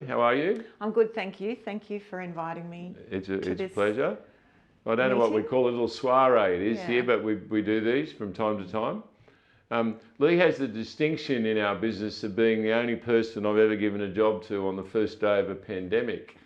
How are you? I'm good, thank you. Thank you for inviting me. It's a pleasure. I don't know what we meeting. call a little soiree it is Yeah. here, but we do these from time to time. Lee has the distinction in our business of being the only person I've ever given a job to on the first day of a pandemic.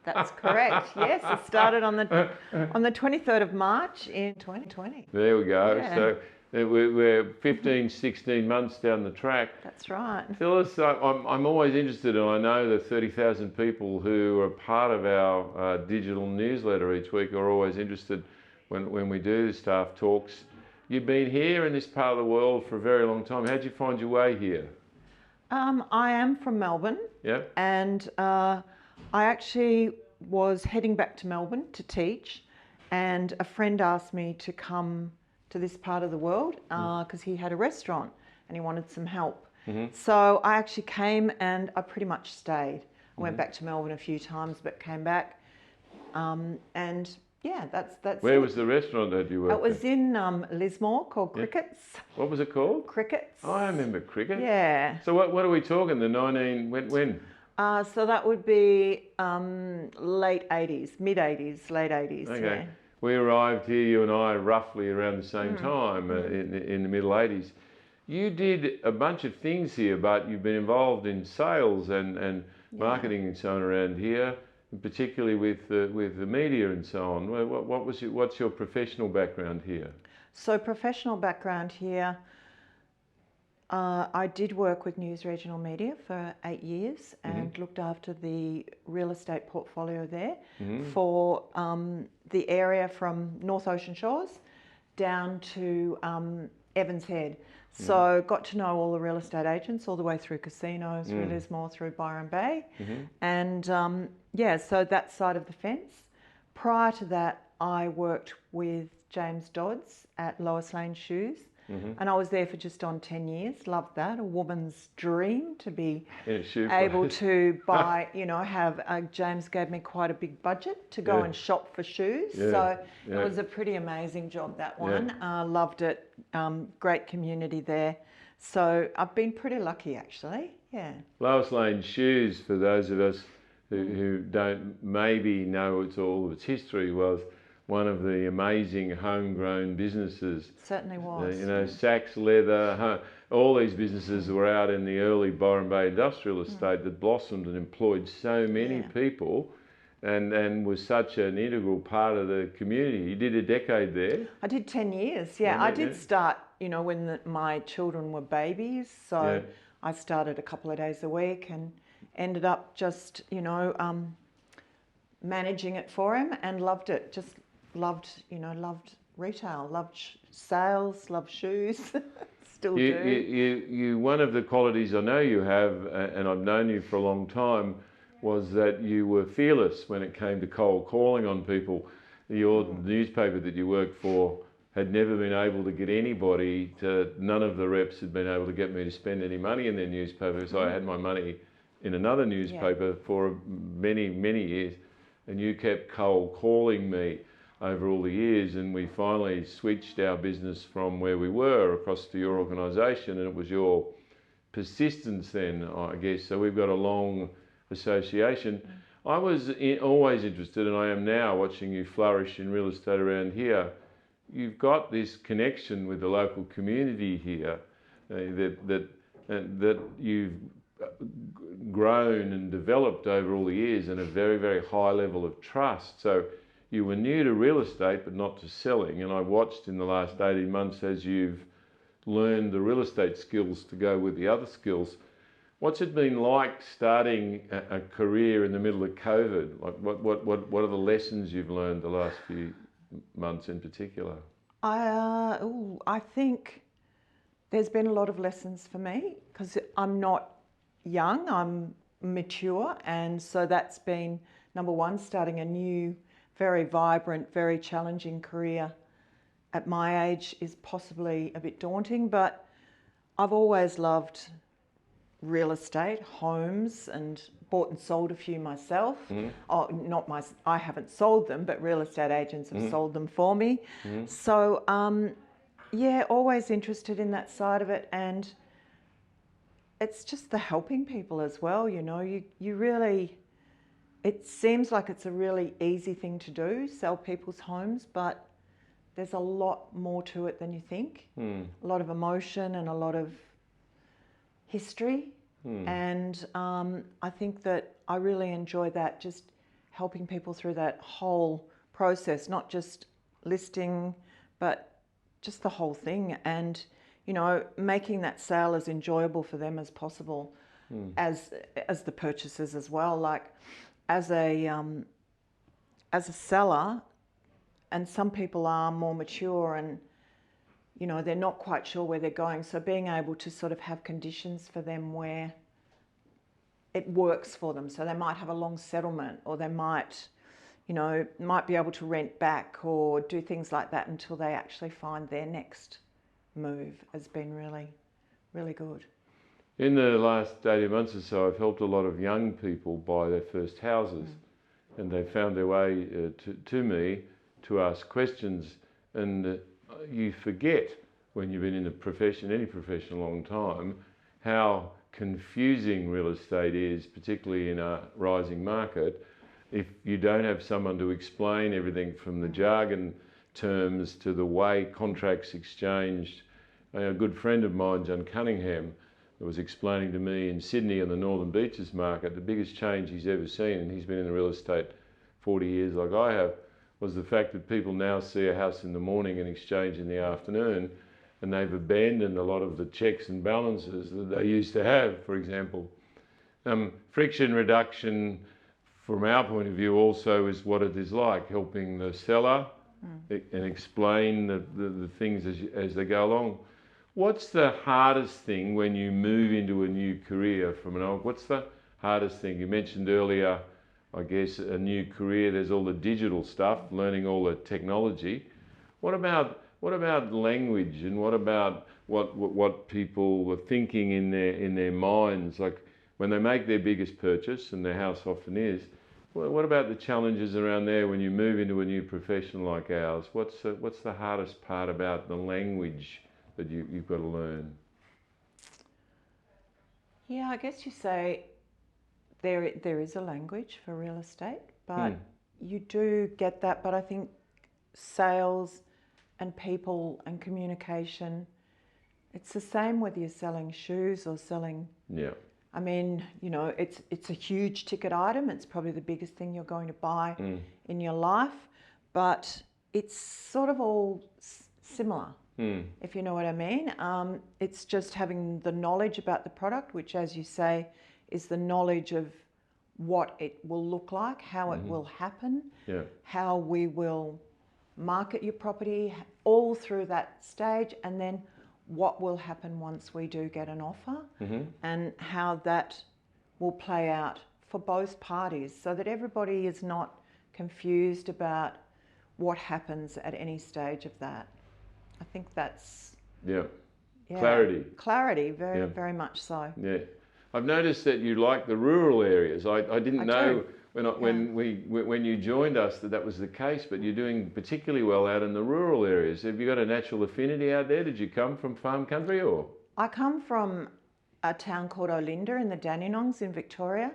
That's correct. Yes, it started on the 23rd of March in 2020. There we go. Yeah. So we're 15, 16 months down the track. That's right. Phyllis, I'm always interested, and I know the 30,000 people who are part of our digital newsletter each week are always interested when we do the staff talks. You've been here in this part of the world for a very long time. How'd you find your way here? I am from Melbourne. Yeah. And I actually was heading back to Melbourne to teach, and a friend asked me to come to this part of the world because he had a restaurant and he wanted some help. Mm-hmm. So I actually came and I pretty much stayed. I went back to Melbourne a few times but came back. And yeah, that's Where it. was the restaurant that you worked It was in Lismore called Crickets. What was it called? Crickets. Oh, I remember Cricket. Yeah. So what are we talking? When? So that would be late 80s, mid 80s, late 80s. Okay. Yeah. We arrived here, you and I, roughly around the same time in the middle 80s. You did a bunch of things here, but you've been involved in sales and marketing and so on around here, and particularly with the media and so on. What's your professional background here? So professional background here, I did work with News Regional Media for 8 years and looked after the real estate portfolio there for the area from North Ocean Shores down to Evans Head. So got to know all the real estate agents all the way through casinos, through Lismore, through Byron Bay. And yeah, so that side of the fence. Prior to that, I worked with James Dodds at Lois Lane Shoes. And I was there for just on 10 years. Loved that. A woman's dream to be able to buy, James gave me quite a big budget to go and shop for shoes. So it was a pretty amazing job, that one. Loved it. Great community there. So I've been pretty lucky, actually. Yeah. Lois Lane Shoes, for those of us who don't maybe know all of its history, was one of the amazing homegrown businesses. Certainly was. Saks Leather, all these businesses were out in the early Byron Bay industrial estate that blossomed and employed so many people and was such an integral part of the community. You did a decade there. I did 10 years, yeah. I did start, when my children were babies, so I started a couple of days a week and ended up just, managing it for him and loved it. Just loved retail, loved sales, loved shoes, still do. You, one of the qualities I know you have, and I've known you for a long time, was that you were fearless when it came to cold calling on people. Your newspaper that you worked for had never been able to get anybody none of the reps had been able to get me to spend any money in their newspaper, so I had my money in another newspaper for many, many years, and you kept cold calling me over all the years, and we finally switched our business from where we were across to your organisation, and it was your persistence then, I guess. So we've got a long association. I was always interested, and I am now, watching you flourish in real estate around here. You've got this connection with the local community here that you've grown and developed over all the years, and a very, very high level of trust. So you were new to real estate, but not to selling. And I watched in the last 18 months as you've learned the real estate skills to go with the other skills. What's it been like starting a career in the middle of COVID? Like what are the lessons you've learned the last few months in particular? I think there's been a lot of lessons for me because I'm not young, I'm mature, and so that's been number one. Starting a new, very vibrant, very challenging career at my age is possibly a bit daunting, but I've always loved real estate, homes, and bought and sold a few myself. I haven't sold them, but real estate agents have sold them for me. So yeah, always interested in that side of it, and it's just the helping people as well. You know, you really, it seems like it's a really easy thing to do, sell people's homes, but there's a lot more to it than you think. A lot of emotion and a lot of history. And I think that I really enjoy that, just helping people through that whole process, not just listing, but just the whole thing. And, you know, making that sale as enjoyable for them as possible, as the purchasers as well. Like as a seller, and some people are more mature and, you know, they're not quite sure where they're going. So being able to sort of have conditions for them where it works for them. So they might have a long settlement, or they might, you know, might be able to rent back or do things like that until they actually find their next move, has been really, really good. In the last 18 months or so, I've helped a lot of young people buy their first houses, and they found their way to me to ask questions. And you forget, when you've been in the profession, any profession, a long time, how confusing real estate is, particularly in a rising market, if you don't have someone to explain everything from the jargon terms to the way contracts exchanged. A good friend of mine, John Cunningham, was explaining to me in Sydney on the Northern Beaches market, the biggest change he's ever seen, and he's been in the real estate 40 years like I have, was the fact that people now see a house in the morning and exchange in the afternoon, and they've abandoned a lot of the checks and balances that they used to have, for example. Friction reduction, from our point of view, also is what it is like, helping the seller and explain the things as they go along. What's the hardest thing when you move into a new career from an old? What's the hardest thing? You mentioned earlier, I guess, a new career, there's all the digital stuff, learning all the technology. What about language, and what about what people were thinking in their minds, like when they make their biggest purchase, and their house often is? What about the challenges around there when you move into a new profession like ours? What's the hardest part about the language that you've got to learn? Yeah, I guess you say there is a language for real estate, but you do get that. But I think sales and people and communication, it's the same whether you're selling shoes or selling. Yeah. I mean, you know, it's a huge ticket item. It's probably the biggest thing you're going to buy in your life, but it's sort of all similar, if you know what I mean. It's just having the knowledge about the product, which, as you say, is the knowledge of what it will look like, how it will happen, how we will market your property, all through that stage, and then what will happen once we do get an offer, and how that will play out for both parties, so that everybody is not confused about what happens at any stage of that. I think that's clarity, very much so. Yeah, I've noticed that you like the rural areas. I didn't know when you joined us that was the case, but you're doing particularly well out in the rural areas. Have you got a natural affinity out there? Did you come from farm country, or? I come from a town called Olinda in the Dandenongs in Victoria.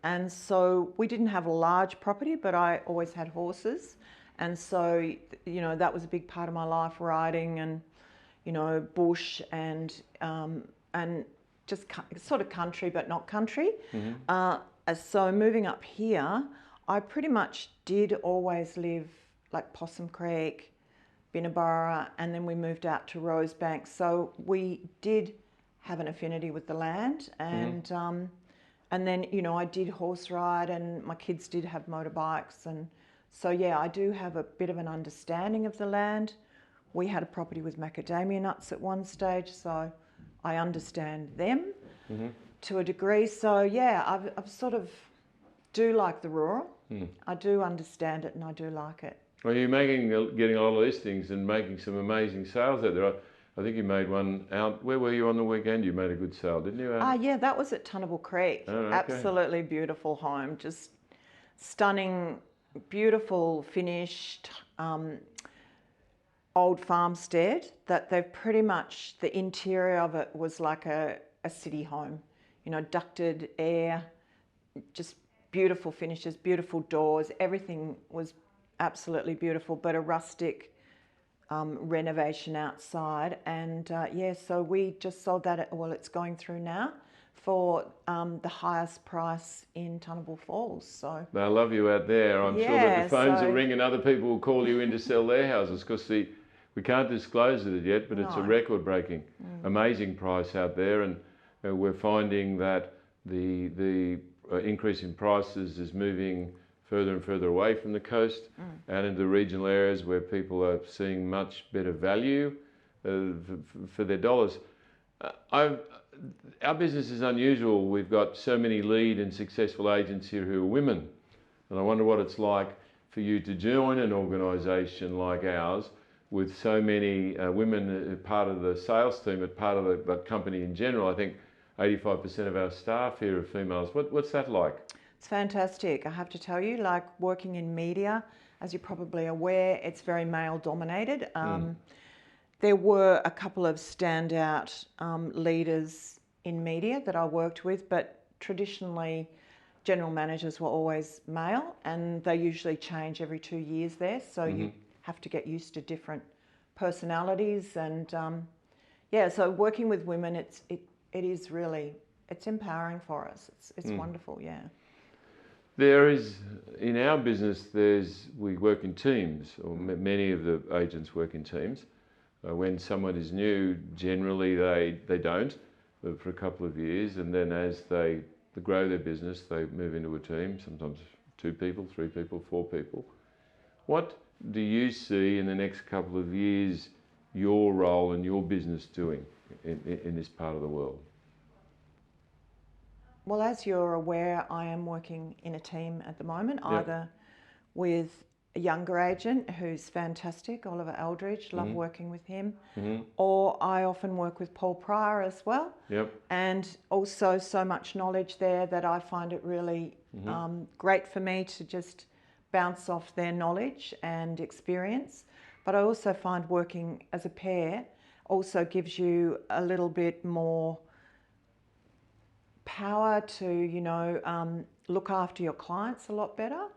And so we didn't have a large property, but I always had horses. And so, you know, that was a big part of my life, riding and, you know, bush and just sort of country, but not country. So moving up here, I pretty much did always live like Possum Creek, Binnaburra, and then we moved out to Rosebank. So we did have an affinity with the land, and then, you know, I did horse ride, and my kids did have motorbikes, and so yeah, I do have a bit of an understanding of the land. We had a property with macadamia nuts at one stage, so I understand them to a degree. So yeah, I've sort of do like the rural. I do understand it, and I do like it. Well, you're getting a lot of listings and making some amazing sales out there. I think you made one out. Where were you on the weekend? You made a good sale, didn't you? Yeah, that was at Tunnable Creek. Oh, okay. Absolutely beautiful home, just stunning, beautiful, finished, old farmstead that they've pretty much, the interior of it was like a a city home. You know, ducted air, just beautiful finishes, beautiful doors. Everything was absolutely beautiful, but a rustic renovation outside. And so we just sold that it's going through now for the highest price in Tunnable Falls. So they love you out there. I'm sure that the phones will ring and other people will call you in to sell their houses, because we can't disclose it yet, but it's a record-breaking, amazing price out there. And we're finding that the increase in prices is moving further and further away from the coast, out into regional areas where people are seeing much better value for their dollars. Our business is unusual. We've got so many lead and successful agents here who are women. And I wonder what it's like for you to join an organisation like ours with so many women part of the sales team, but part of the company in general. I think 85% of our staff here are females. What's that like? It's fantastic. I have to tell you, like working in media, as you're probably aware, it's very male dominated. There were a couple of standout leaders in media that I worked with, but traditionally general managers were always male, and they usually change every 2 years there. So you have to get used to different personalities. And so working with women, it is really, it's empowering for us. It's wonderful, yeah. There is, in our business, we work in teams, or many of the agents work in teams. When someone is new, generally they don't for a couple of years, and then as they grow their business, they move into a team, sometimes 2 people, 3 people, 4 people. What do you see in the next couple of years your role and your business doing in this part of the world? Well, as you're aware, I am working in a team at the moment, either with a younger agent who's fantastic, Oliver Eldridge, love working with him, or I often work with Paul Pryor as well. And also so much knowledge there that I find it really great for me to just bounce off their knowledge and experience. But I also find working as a pair also gives you a little bit more power to, look after your clients a lot better,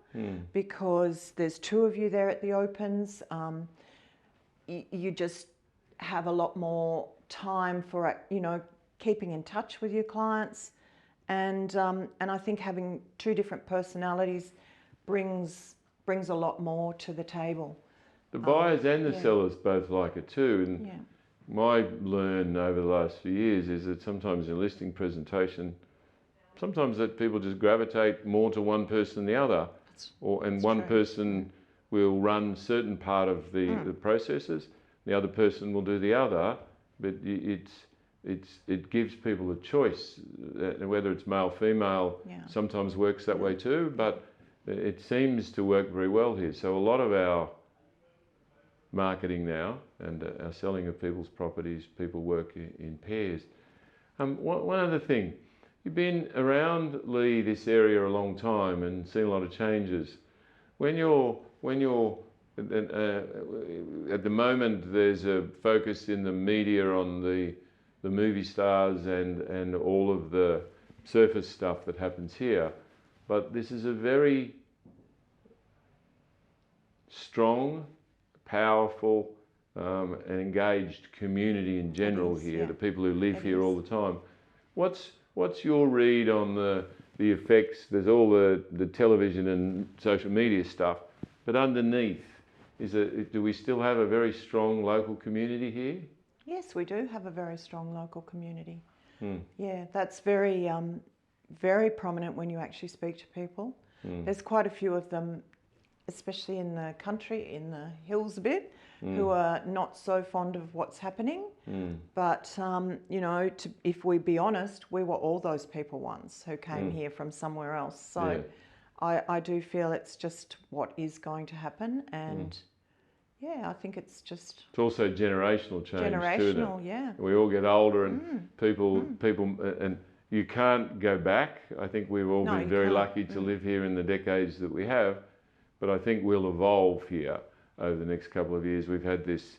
because there's 2 of you there at the opens. You just have a lot more time for, keeping in touch with your clients. And I think having 2 different personalities brings a lot more to the table. The buyers and the sellers both like it too. And my learn over the last few years is that sometimes in a listing presentation, sometimes that people just gravitate more to one person than the other, and one person will run certain part of the processes, the other person will do the other, but it gives people a choice, whether it's male, female, sometimes works that way too, but it seems to work very well here. So a lot of our marketing now and our selling of people's properties, people work in pairs. One other thing, you've been around, Lee, this area a long time and seen a lot of changes. When you're at the moment, there's a focus in the media on the movie stars and all of the surface stuff that happens here, but this is a very strong, powerful and engaged community in general here, the people who live here all the time. What's your read on the effects? There's all the television and social media stuff, but underneath, do we still have a very strong local community here? Yes, we do have a very strong local community. Yeah, that's very, very prominent when you actually speak to people. There's quite a few of them, especially in the country, in the hills a bit, who are not so fond of what's happening. But, if we be honest, we were all those people once who came here from somewhere else. So I do feel it's just what is going to happen. And I think it's just... It's also generational change too. Yeah. We all get older and people, and you can't go back. I think we've all been very lucky to live here in the decades that we have. But I think we'll evolve here over the next couple of years. We've had this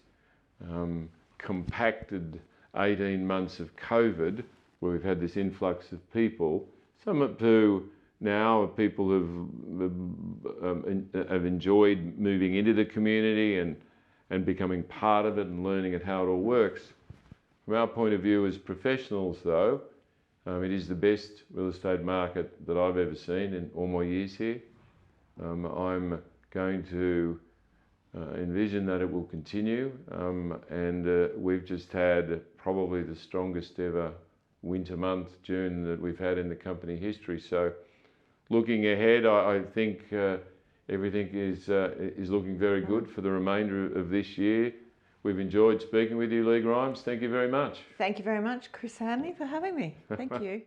compacted 18 months of COVID where we've had this influx of people, some up to now people have enjoyed moving into the community and becoming part of it and learning at how it all works. From our point of view as professionals though, it is the best real estate market that I've ever seen in all my years here. I'm going to envision that it will continue, and we've just had probably the strongest ever winter month, June, that we've had in the company history. So looking ahead, I think everything is looking very good for the remainder of this year. We've enjoyed speaking with you, Lee Grimes. Thank you very much. Thank you very much, Chris Hanley, for having me. Thank you.